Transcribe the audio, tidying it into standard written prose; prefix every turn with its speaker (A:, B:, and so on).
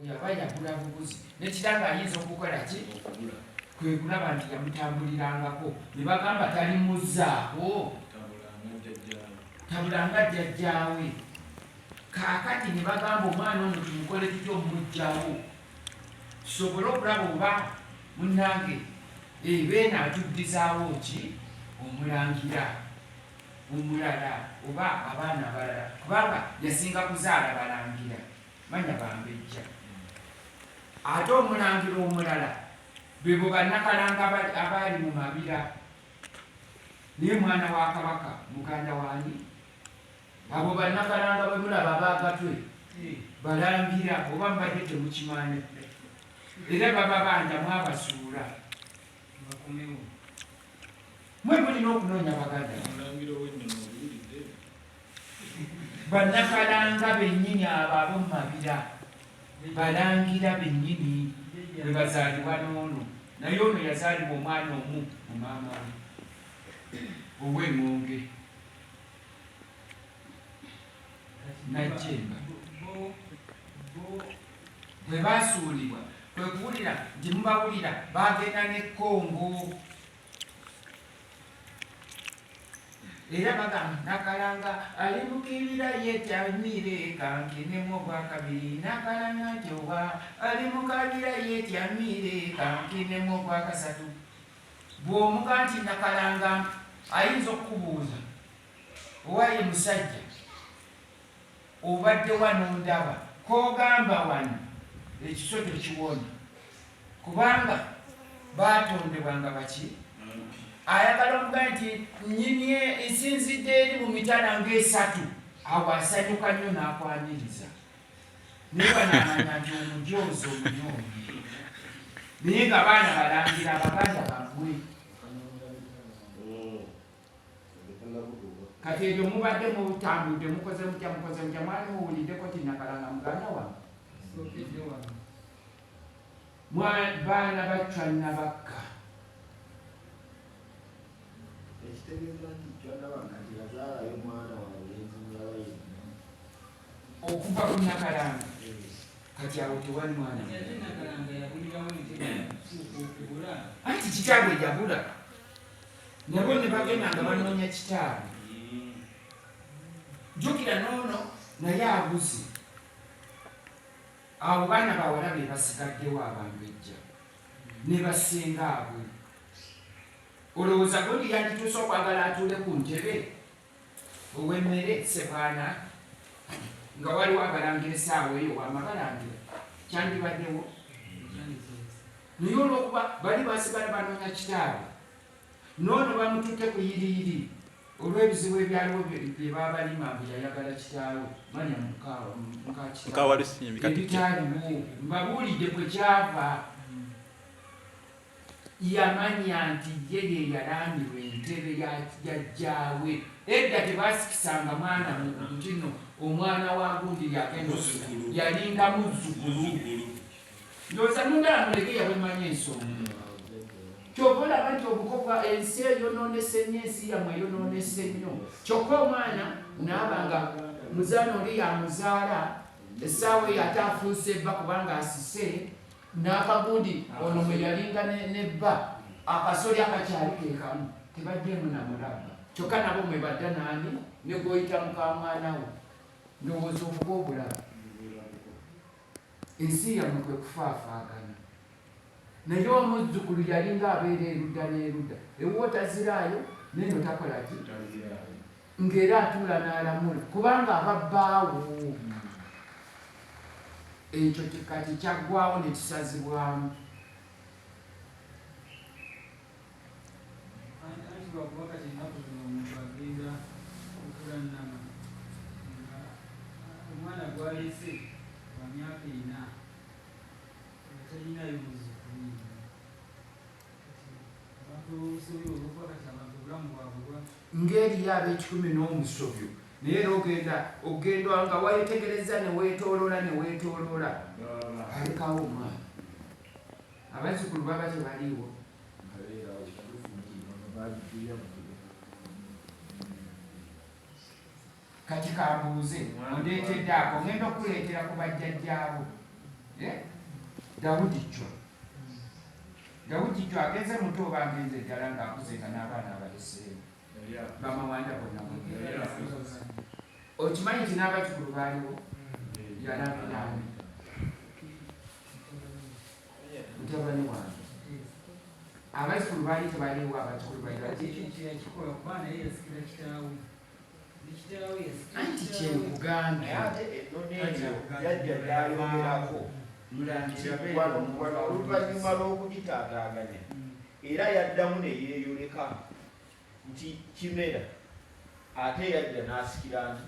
A: yaba yagula bubuzi nekitanga ayinza okukola ki kwe kulaba nti yamutambulirangako ne bagamba talimuzzaako tabulanga jjajjaawe. Kaakati ne bagamba omwana ono tumukole tutya omumuggyawo tusobole okulaba oba munnange beena atuddizaawo ki omulangira omulala oba abaana abalala kubanga yasinga kuzaala balangira manya bambejja. Ate omulangira omulala bebo bannakalanga abaali mu mabira naye mwana wa Kabaka muganda waani abo bannakalanga Be Mulaba abaagatwe balangira oba mbadde temukimanyi era baba banja mwabasuula mwe mulina okunoonya baganda bannakalanga bennyini abo ab'omu mabira balangira bennyini bwe bazaalibwa n'ono naye ono yazaalibwa omwana omu mu maama ow'engonge najjemba bwe baasuulibwa kwe kuwulira nti mubawulira bagenda ne Kongo era bagamba Nakalanga ali mu kibira yetyamire kankinemu ogwakabiri Nakalanga nti oba ali mu kabira yetyamire kankinemu ogwakasatu. Bw'omuga nti Nakalanga ayinza okukubuuza owaye musajja obadde wano ndaba kogamba wano ekisoto kiwona kubanga batondebwanga baki ayagala omugaa nti nnyini nsinzidde eri mu mitala ng'esatu awo asanyuka nnyo n'akwaniriza naye banamanya nti omujoozi omunyonyi naye nga baana balangira Baganda Bammwe. Kati ebyo mubadde mutambudde mukoze mutya mwali muwuliddeko ti Nakalanga muganda wange baana bacwanna bakka okuva ku Nakalanga kati awo tewali mwana anti kitaabwe jabula nabo ne bagenda nga banoonya kitaabwe jjukira noono naye abuze abo baana bawala be basigaddewo abambejja ne basenga abwe. Olowooza gundi yandituuse okwagala atuule ku ntebe ow'emmere Sebaana nga waliwo abalangira essaawa eyo wamabalangira kyandibaddewo naye olwokuba bali basigala banoonya kitaabwe noono bamututte ku yiriyiri olw'ebizibu ebyaliwo bye babalima mbu yayagala kitaawe manya ebitaaliwo mbabuulidde kwe kyava yamanya nti ye yalamirwa entebe ya jjajjaawe edda tebasikisanga mwana mutino omwana wa gundi yagenda yalinga muzzukulu ndowooza mundala mulege yabwemanya ensonga kyova olaba nti obukobwa ensi eyonoonese nnyo ensi yammwe eyonoonese nnyo kyokka omwana naabanga muzaana oli yamuzaala essaawa eyo ate afuuse ebba kubanga asise n'akagundi ono mwe yalinga nebba akasoli akakyali keekamu tebajjeemu na mulaba kyokka nabo mwe badda naani ne gwoyita mukamwanawo ndowooza obuga obulaba ensi yammwe kwe kufaafaagana naye omuzzukulu yalinga abeera erudda n'erudda ewotaziraayo neno takola ki ng'era atuula n'alamula kubanga ababbaawo ekyo kati kyaggwawo ne kisazibwamu.
B: omwana gwalese wa myaka 4 talinayo muzzukulu abantu kati abantu obulamu bwabwe
A: ng'eriyo ab'ekikumi n'omusobyo naye era ogenda nga weetegereza ne weetooloola alekawo omwana abazzukulu baba tebaliiwo. kati kambuuze ondeetedde ako ngenda okuleetera ku bajjajjaabo Dawudi jjo agenze muto oba agenze ddala ng'akuzenga n'abaana abaleseewo bamawanda bonna okimanyi nti n'abatukulu baaliwo yalambiraani mutabani wange abatukulu baali tebaliwo abatukulu anti kyekugambye
C: jjajja gyayongerako oluvannyuma lw'okugitaataaganya era yaddamu neyeeyoleka nti kimera ate yajja n'asikira nti